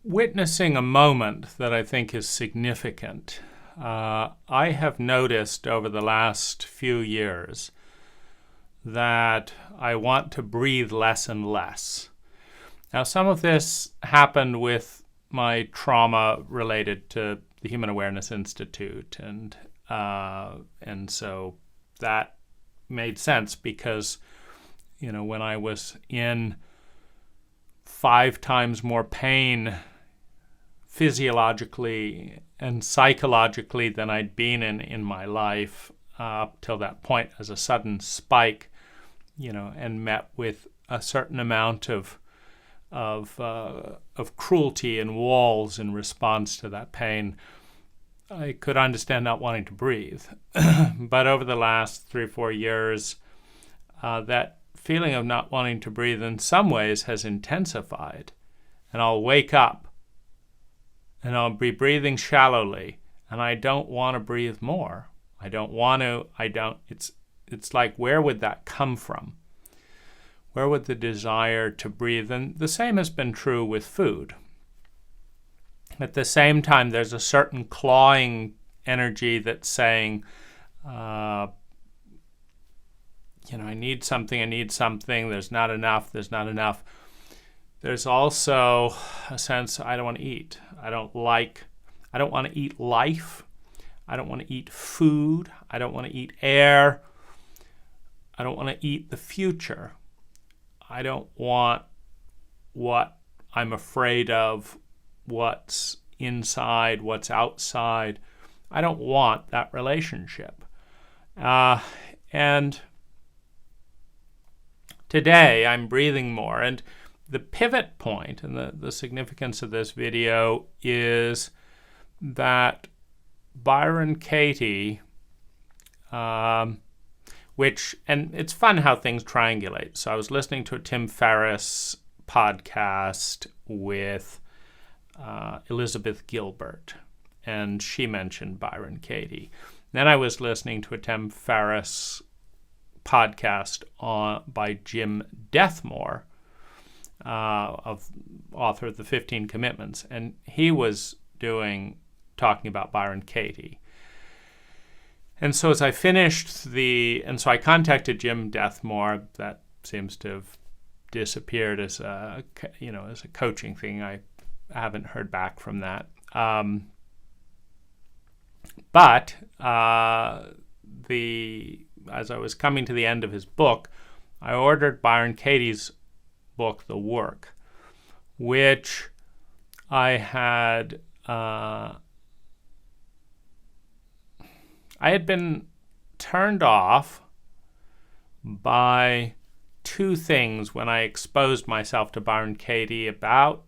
witnessing a moment that I think is significant. I have noticed over the last few years that I want to breathe less and less. Now, some of this happened with my trauma related to the Human Awareness Institute, and so that made sense because, when I was in 5 times more pain physiologically and psychologically than I'd been in my life up till that point, as a sudden spike, and met with a certain amount of cruelty and walls in response to that pain, I could understand not wanting to breathe. But over the last 3 or 4 years, that feeling of not wanting to breathe in some ways has intensified. And I'll wake up and I'll be breathing shallowly, and I don't want to breathe more. I don't want to. It's like, where would that come from? Where would the desire to breathe? And the same has been true with food. At the same time, there's a certain clawing energy that's saying, I need something, there's not enough. There's also a sense I don't want to eat. I don't want to eat life. I don't want to eat food. I don't want to eat air. I don't want to eat the future. I don't want what I'm afraid of, what's inside, what's outside. I don't want that relationship. And today I'm breathing more. And the pivot point and the significance of this video is that Byron Katie, and it's fun how things triangulate. So I was listening to a Tim Ferriss podcast with Elizabeth Gilbert, and she mentioned Byron Katie. Then I was listening to a Tim Ferriss podcast by Jim Deathmore, author of the 15 Commitments, and he was talking about Byron Katie. And so as I finished so I contacted Jim Deathmore. That seems to have disappeared as a coaching thing. I haven't heard back from that. But as I was coming to the end of his book, I ordered Byron Katie's book, The Work, which I had been turned off by 2 things when I exposed myself to Byron Katie about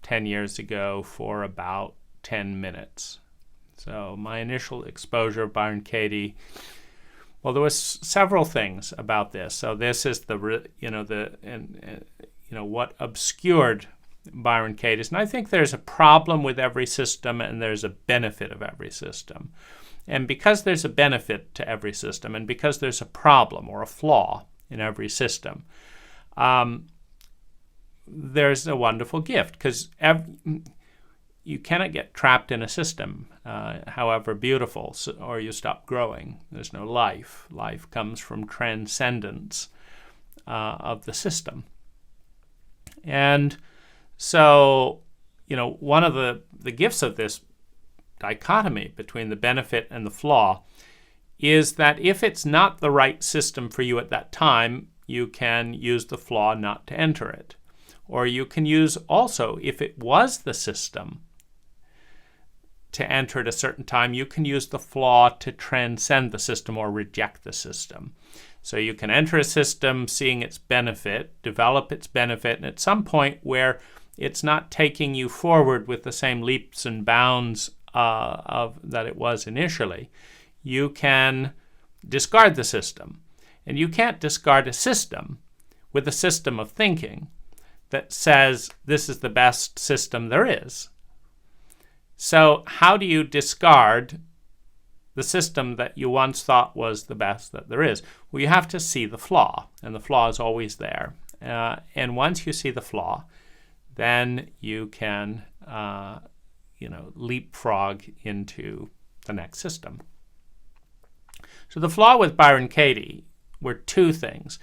10 years ago for about 10 minutes. So my initial exposure of Byron Katie, well, there was several things about this. So this is what obscured Byron Katie. And I think there's a problem with every system and there's a benefit of every system. And because there's a benefit to every system and because there's a problem or a flaw in every system, there's a wonderful gift, because you cannot get trapped in a system, however beautiful, or you stop growing. There's no life. Life comes from transcendence of the system. And so, one of the gifts of this dichotomy between the benefit and the flaw is that if it's not the right system for you at that time, you can use the flaw not to enter it. Or you can use also, if it was the system to enter at a certain time, you can use the flaw to transcend the system or reject the system. So you can enter a system seeing its benefit, develop its benefit, and at some point where it's not taking you forward with the same leaps and bounds that it was initially, you can discard the system. And you can't discard a system with a system of thinking that says this is the best system there is. So how do you discard the system that you once thought was the best that there is? Well, you have to see the flaw, and the flaw is always there. And once you see the flaw, then you can leapfrog into the next system. So the flaw with Byron Katie were two things.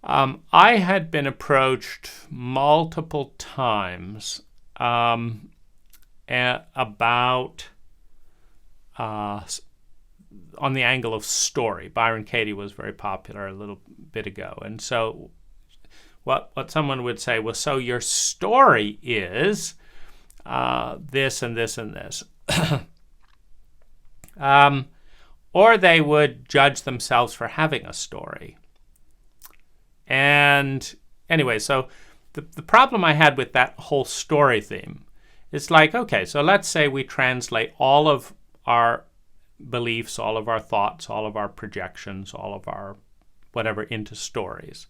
I had been approached multiple times about on the angle of story. Byron Katie was very popular a little bit ago. And so what someone would say, well, so your story is this and this and this. Or they would judge themselves for having a story. And anyway, so the problem I had with that whole story theme is like, okay, so let's say we translate all of our beliefs, all of our thoughts, all of our projections, all of our whatever into stories.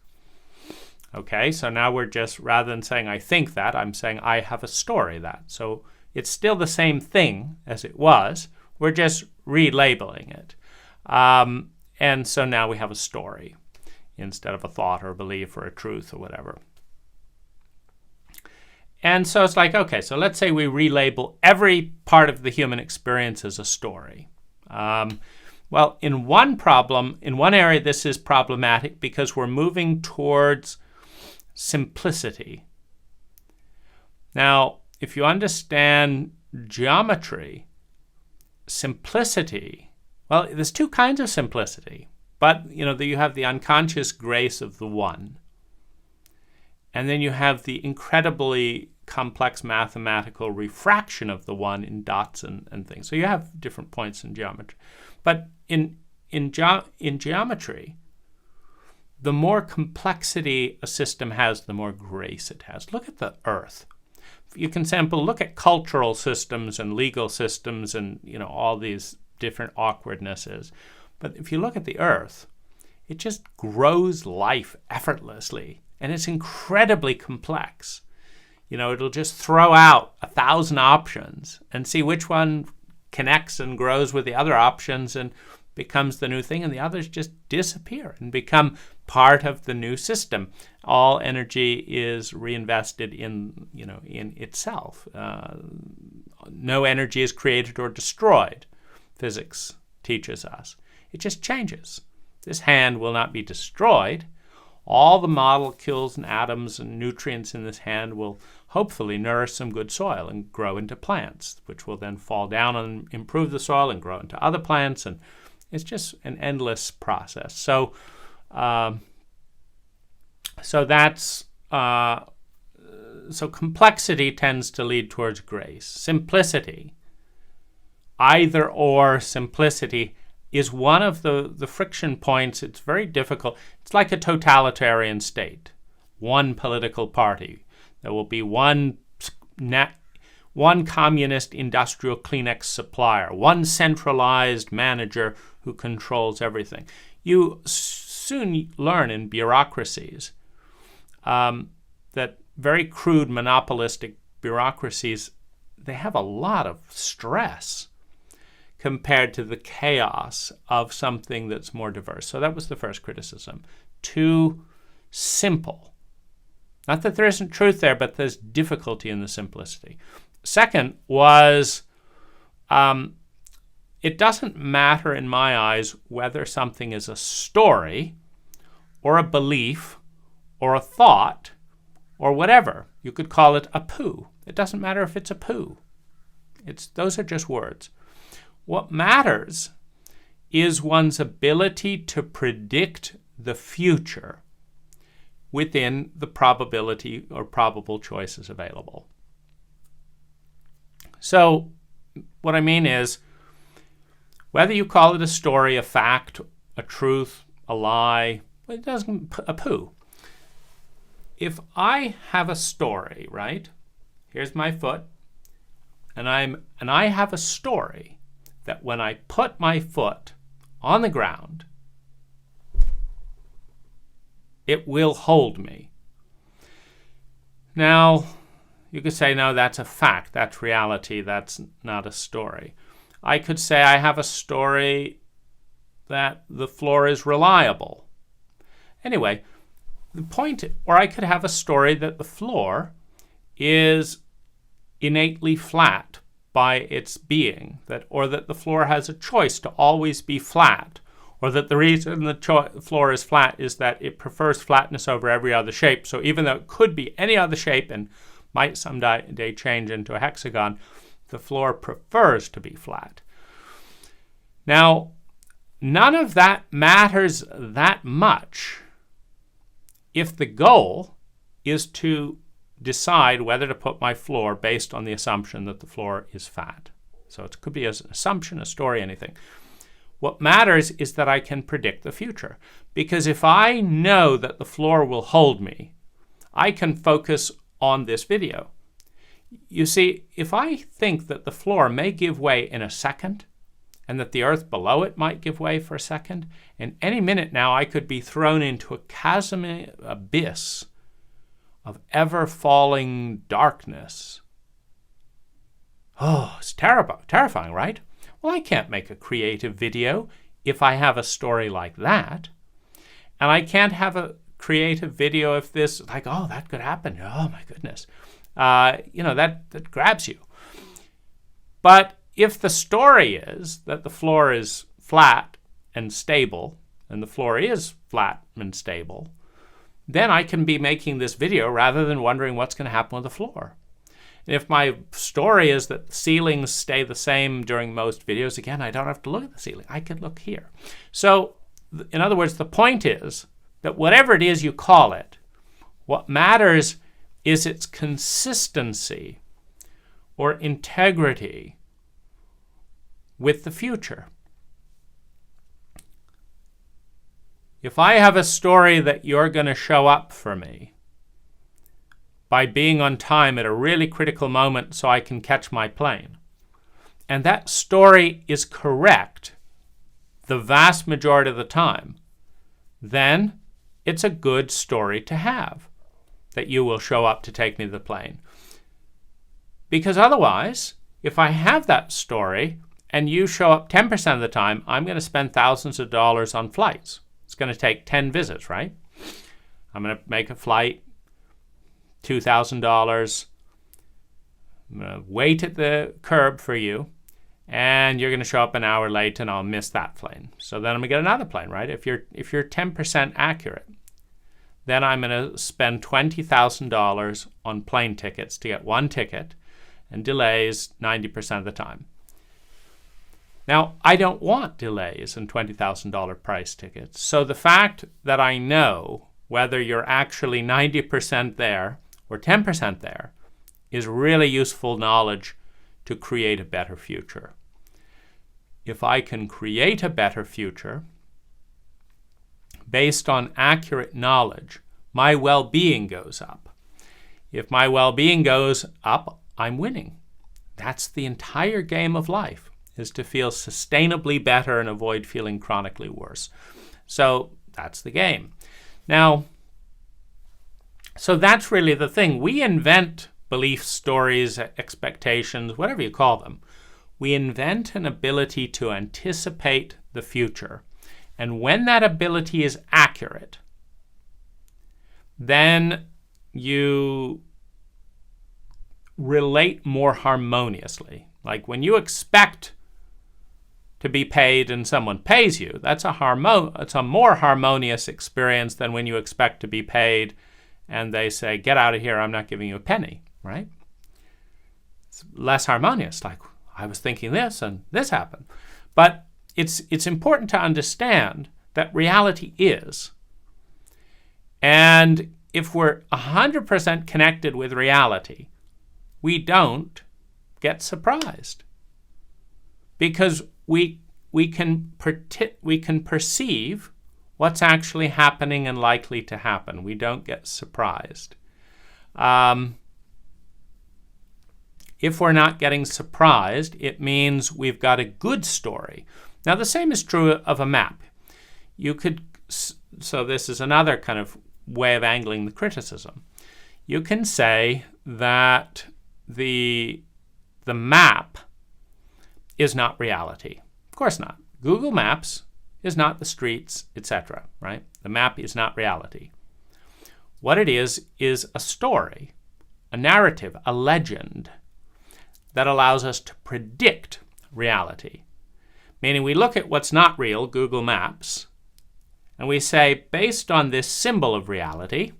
Okay, so now we're just, rather than saying I think that, I'm saying I have a story that. So it's still the same thing as it was. We're just relabeling it. And so now we have a story instead of a thought or a belief or a truth or whatever. And so it's like, okay, so let's say we relabel every part of the human experience as a story. Well, in one area, this is problematic because we're moving towards simplicity. Now, if you understand geometry, simplicity, well, there's two kinds of simplicity, but you have the unconscious grace of the one, and then you have the incredibly complex mathematical refraction of the one in dots and things. So you have different points in geometry. But in geometry, the more complexity a system has, the more grace it has. Look at the Earth. You can look at cultural systems and legal systems and all these different awkwardnesses. But if you look at the Earth, it just grows life effortlessly, and it's incredibly complex. It'll just throw out 1,000 options and see which one connects and grows with the other options and becomes the new thing, and the others just disappear and become part of the new system. All energy is reinvested in itself. No energy is created or destroyed, physics teaches us. It just changes. This hand will not be destroyed. All the molecules and atoms and nutrients in this hand will hopefully nourish some good soil and grow into plants, which will then fall down and improve the soil and grow into other plants. And it's just an endless process. So complexity tends to lead towards grace. Simplicity, either or simplicity, is one of the friction points. It's very difficult. It's like a totalitarian state. One political party. There will be one communist industrial Kleenex supplier, one centralized manager who controls everything. You soon learn in bureaucracies that very crude monopolistic bureaucracies, they have a lot of stress compared to the chaos of something that's more diverse. So that was the first criticism. Too simple. Not that there isn't truth there, but there's difficulty in the simplicity. Second was, it doesn't matter in my eyes whether something is a story or a belief or a thought or whatever. You could call it a poo. It doesn't matter if it's a poo. Those are just words. What matters is one's ability to predict the future within the probability or probable choices available. So what I mean is, whether you call it a story, a fact, a truth, a lie, it doesn't, a poo. If I have a story, right? Here's my foot, and I have a story that when I put my foot on the ground, it will hold me. Now, you could say, no, that's a fact, that's reality, that's not a story. I could say I have a story that the floor is reliable. Anyway, the point, or I could have a story that the floor is innately flat by its being, or that the floor has a choice to always be flat, or that the reason the floor is flat is that it prefers flatness over every other shape. So even though it could be any other shape and might someday change into a hexagon, the floor prefers to be flat. Now, none of that matters that much if the goal is to decide whether to put my floor based on the assumption that the floor is flat. So it could be an assumption, a story, anything. What matters is that I can predict the future. Because if I know that the floor will hold me, I can focus on this video. You see, if I think that the floor may give way in a second, and that the earth below it might give way for a second, and any minute now I could be thrown into a chasm abyss of ever-falling darkness. Oh, it's terrifying, right? Well, I can't make a creative video if I have a story like that. And I can't have a creative video if this, like, oh, that could happen. Oh, my goodness. That grabs you. But if the story is that the floor is flat and stable, and the floor is flat and stable, then I can be making this video rather than wondering what's going to happen with the floor. And if my story is that ceilings stay the same during most videos, again, I don't have to look at the ceiling. I can look here. So, in other words, the point is that whatever it is you call it, what matters is its consistency or integrity with the future. If I have a story that you're going to show up for me by being on time at a really critical moment so I can catch my plane, and that story is correct the vast majority of the time, then it's a good story to have, that you will show up to take me to the plane. Because otherwise, if I have that story and you show up 10% of the time, I'm going to spend thousands of dollars on flights. It's going to take 10 visits, right? I'm going to make a flight, $2,000. I'm going to wait at the curb for you, and you're going to show up an hour late, and I'll miss that plane. So then I'm going to get another plane, right? If you're 10% accurate, then I'm going to spend $20,000 on plane tickets to get one ticket, and delays 90% of the time. Now, I don't want delays in $20,000 price tickets. So the fact that I know whether you're actually 90% there or 10% there is really useful knowledge to create a better future. If I can create a better future based on accurate knowledge, my well-being goes up. If my well-being goes up, I'm winning. That's the entire game of life, is to feel sustainably better and avoid feeling chronically worse. So that's the game. Now, so that's really the thing. We invent beliefs, stories, expectations, whatever you call them. We invent an ability to anticipate the future. And when that ability is accurate, then you relate more harmoniously. Like when you expect to be paid and someone pays you, it's a more harmonious experience than when you expect to be paid and they say, get out of here, I'm not giving you a penny, right? It's less harmonious, like I was thinking this and this happened. But it's important to understand that reality is. And if we're 100% connected with reality, we don't get surprised. Because we can perceive what's actually happening and likely to happen. We don't get surprised. If we're not getting surprised, it means we've got a good story. Now, the same is true of a map. So this is another kind of way of angling the criticism. You can say that the map is not reality. Of course not. Google Maps is not the streets, etc., right? The map is not reality. What it is a story a narrative, a legend that allows us to predict reality. Meaning we look at what's not real, Google Maps, and we say, based on this symbol of reality,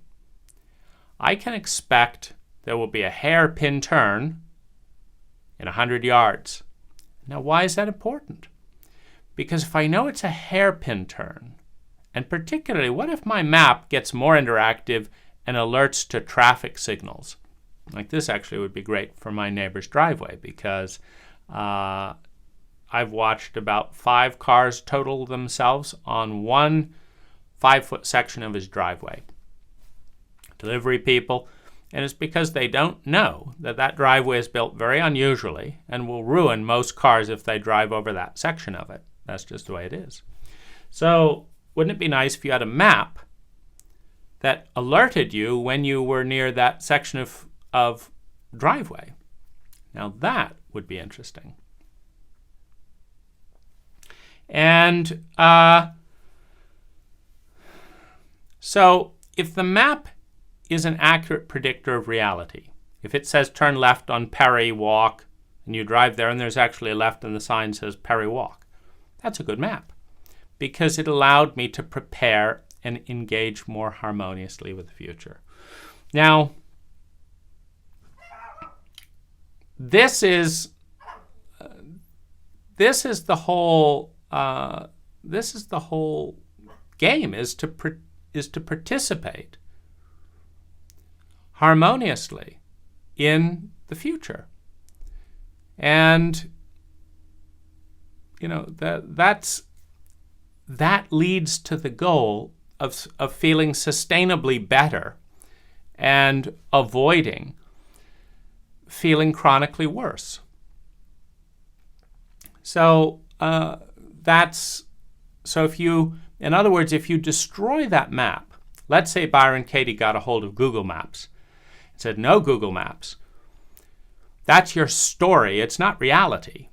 I can expect there will be a hairpin turn in 100 yards. Now, why is that important? Because if I know it's a hairpin turn, and particularly, what if my map gets more interactive and alerts to traffic signals? Like this actually would be great for my neighbor's driveway, because I've watched about 5 cars total themselves on one 5-foot section of his driveway. Delivery people, and it's because they don't know that that driveway is built very unusually and will ruin most cars if they drive over that section of it. That's just the way it is. So wouldn't it be nice if you had a map that alerted you when you were near that section of driveway? Now that would be interesting. And so if the map is an accurate predictor of reality, if it says turn left on Perry Walk and you drive there and there's actually a left and the sign says Perry Walk, that's a good map because it allowed me to prepare and engage more harmoniously with the future. Now, this is the whole game, is to participate harmoniously in the future. And that leads to the goal of feeling sustainably better and avoiding feeling chronically worse. So if you destroy that map, let's say Byron Katie got a hold of Google Maps and said, no Google Maps. That's your story. It's not reality.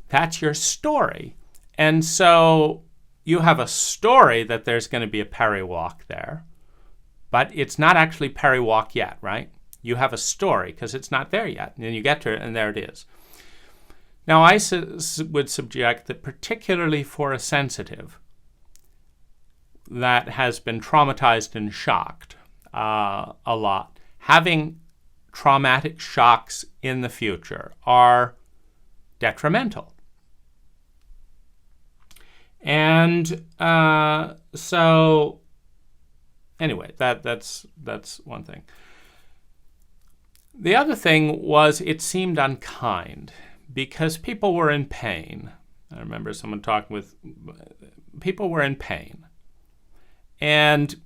That's your story. And so you have a story that there's going to be a Perry Walk there, but it's not actually Perry Walk yet, right? You have a story because it's not there yet. And then you get to it, and there it is. Now, I would subject that particularly for a sensitive that has been traumatized and shocked a lot, having traumatic shocks in the future are detrimental. And so anyway, that's one thing. The other thing was it seemed unkind because people were in pain. I remember someone talking with people were in pain. And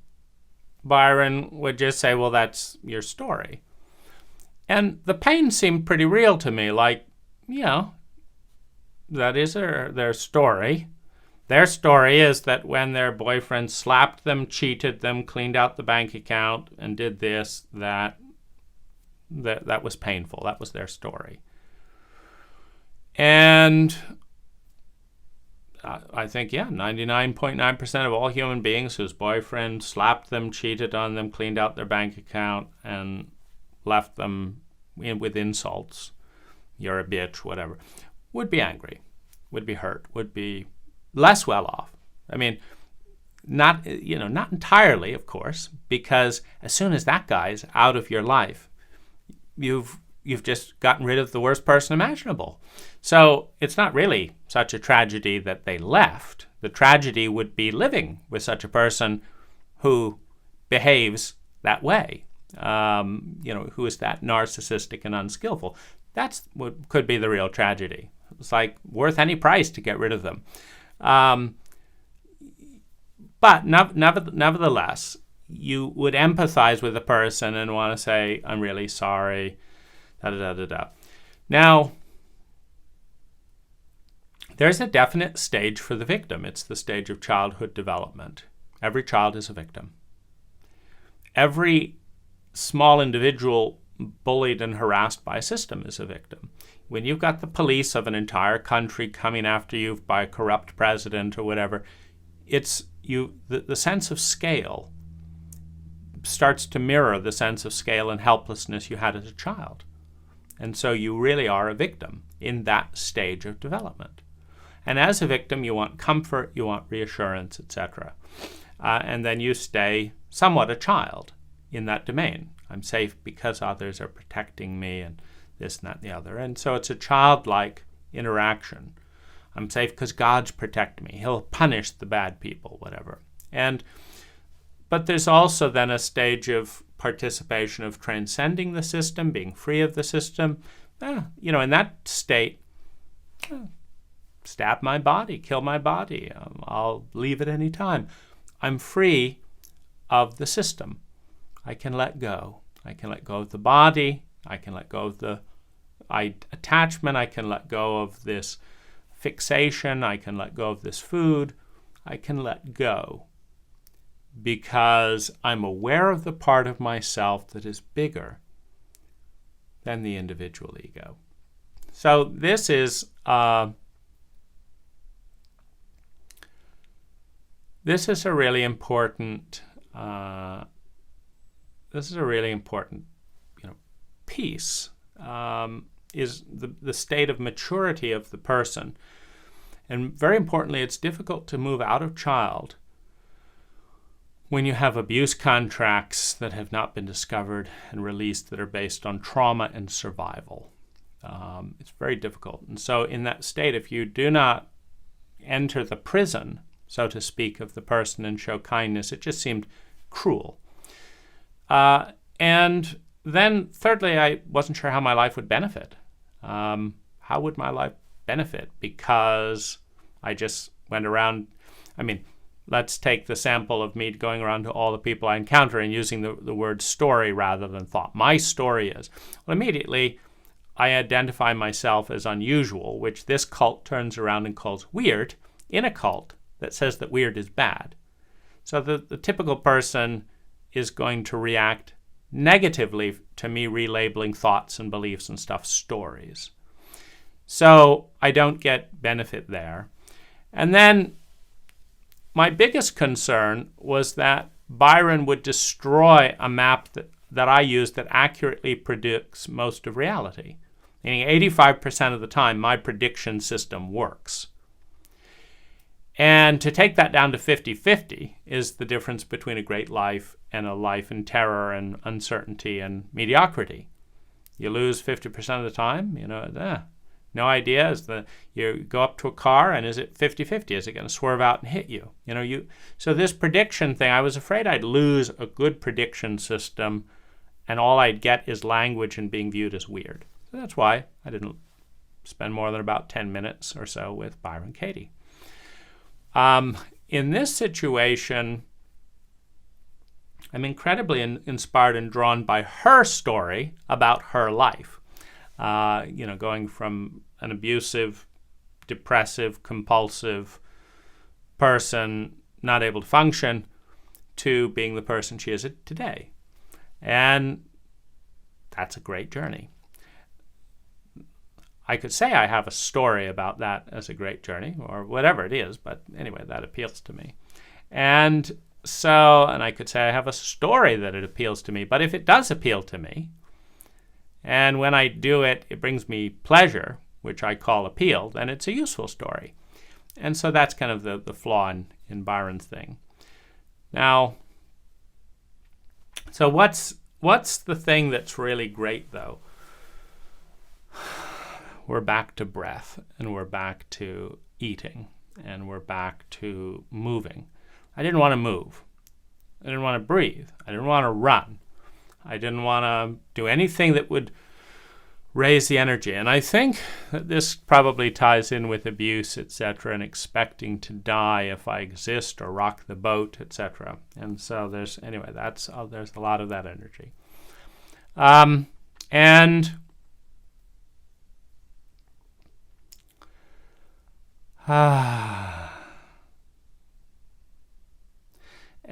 Byron would just say, well, that's your story. And the pain seemed pretty real to me, like, that is their story. Their story is that when their boyfriend slapped them, cheated them, cleaned out the bank account, and did this, that was painful. That was their story. And I think, 99.9% of all human beings whose boyfriend slapped them, cheated on them, cleaned out their bank account, and left them with insults, you're a bitch, whatever, would be angry, would be hurt, would be less well off. I mean, not entirely, of course, because as soon as that guy's out of your life, you've just gotten rid of the worst person imaginable. So it's not really such a tragedy that they left. The tragedy would be living with such a person who behaves that way, who is that narcissistic and unskillful. That's what could be the real tragedy. It's like worth any price to get rid of them. But nevertheless, you would empathize with the person and want to say, I'm really sorry, da-da-da-da-da. Now, there's a definite stage for the victim. It's the stage of childhood development. Every child is a victim. Every small individual bullied and harassed by a system is a victim. When you've got the police of an entire country coming after you by a corrupt president or whatever, it's the sense of scale starts to mirror the sense of scale and helplessness you had as a child. And so you really are a victim in that stage of development. And as a victim, you want comfort, you want reassurance, etc. And then you stay somewhat a child in that domain. I'm safe because others are protecting me and this and that and the other. And so it's a childlike interaction. I'm safe because God's protecting me. He'll punish the bad people, whatever. But there's also then a stage of participation of transcending the system, being free of the system. In that state, stab my body, kill my body. I'll leave at any time. I'm free of the system. I can let go. I can let go of the body. I can let go of the attachment. I can let go of this fixation. I can let go of this food. I can let go because I'm aware of the part of myself that is bigger than the individual ego. So this is a really important piece. Is the state of maturity of the person. And very importantly, it's difficult to move out of child when you have abuse contracts that have not been discovered and released that are based on trauma and survival. It's very difficult. And so in that state, if you do not enter the prison, so to speak, of the person and show kindness, it just seemed cruel. And then thirdly, I wasn't sure how my life would benefit. How would my life benefit? Because I just went around, let's take the sample of me going around to all the people I encounter and using the word story rather than thought. My story is, well, immediately I identify myself as unusual, which this cult turns around and calls weird, in a cult that says that weird is bad. So the typical person is going to react negatively to me relabeling thoughts and beliefs and stuff stories. So I don't get benefit there. And then my biggest concern was that Byron would destroy a map that I use that accurately predicts most of reality. Meaning 85% of the time, my prediction system works. And to take that down to 50-50 is the difference between a great life and a life in terror and uncertainty and mediocrity. You lose 50% of the time, no idea. You go up to a car and is it 50-50? Is it going to swerve out and hit you? So this prediction thing, I was afraid I'd lose a good prediction system and all I'd get is language and being viewed as weird. So that's why I didn't spend more than about 10 minutes or so with Byron Katie. In this situation, I'm incredibly inspired and drawn by her story about her life. Going from an abusive, depressive, compulsive person, not able to function, to being the person she is today. And that's a great journey. I could say I have a story about that as a great journey, or whatever it is, but anyway, that appeals to me. And I could say I have a story that it appeals to me, but if it does appeal to me, and when I do it, it brings me pleasure, which I call appeal, then it's a useful story. And so that's kind of the flaw in Byron's thing. Now, so what's the thing that's really great, though? We're back to breath, and we're back to eating, and we're back to moving. I didn't want to move. I didn't want to breathe. I didn't want to run. I didn't want to do anything that would raise the energy. And I think that this probably ties in with abuse, etc., and expecting to die if I exist or rock the boat, etc. And so there's a lot of that energy.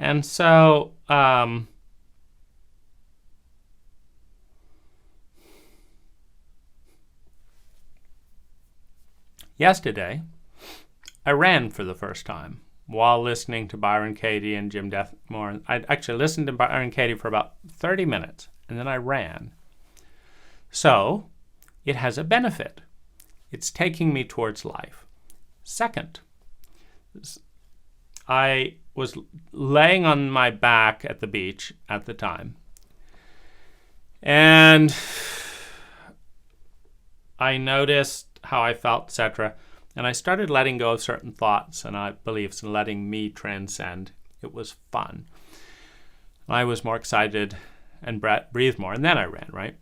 And so yesterday, I ran for the first time, while listening to Byron Katie and Jim Deathmore. I actually listened to Byron Katie for about 30 minutes, and then I ran. So it has a benefit. It's taking me towards life. Second, I was laying on my back at the beach at the time, and I noticed how I felt, etc., and I started letting go of certain thoughts and beliefs and letting me transcend. It was fun. I was more excited and breathed more, and then I ran, right?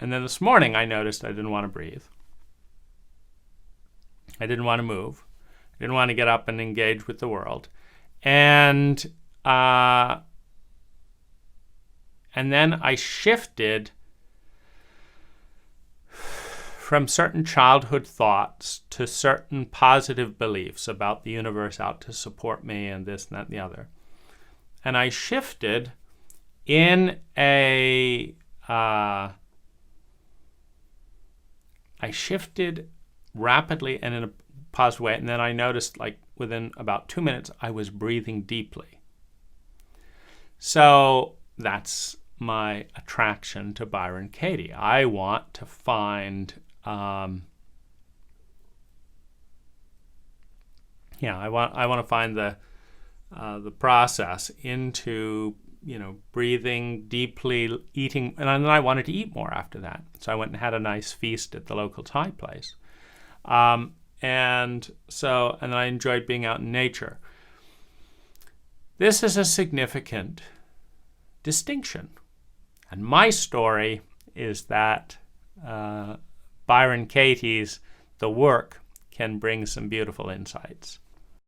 And then this morning I noticed I didn't want to breathe. I didn't want to move. I didn't want to get up and engage with the world. And then I shifted from certain childhood thoughts to certain positive beliefs about the universe out to support me and this and that and the other. And I shifted in I shifted rapidly and in a positive way, and then I noticed, like, within about 2 minutes, I was breathing deeply. So that's my attraction to Byron Katie. I want to find, I want to find the process into, breathing deeply, eating, and then I wanted to eat more after that. So I went and had a nice feast at the local Thai place. And I enjoyed being out in nature. This is a significant distinction. And my story is that Byron Katie's The Work can bring some beautiful insights.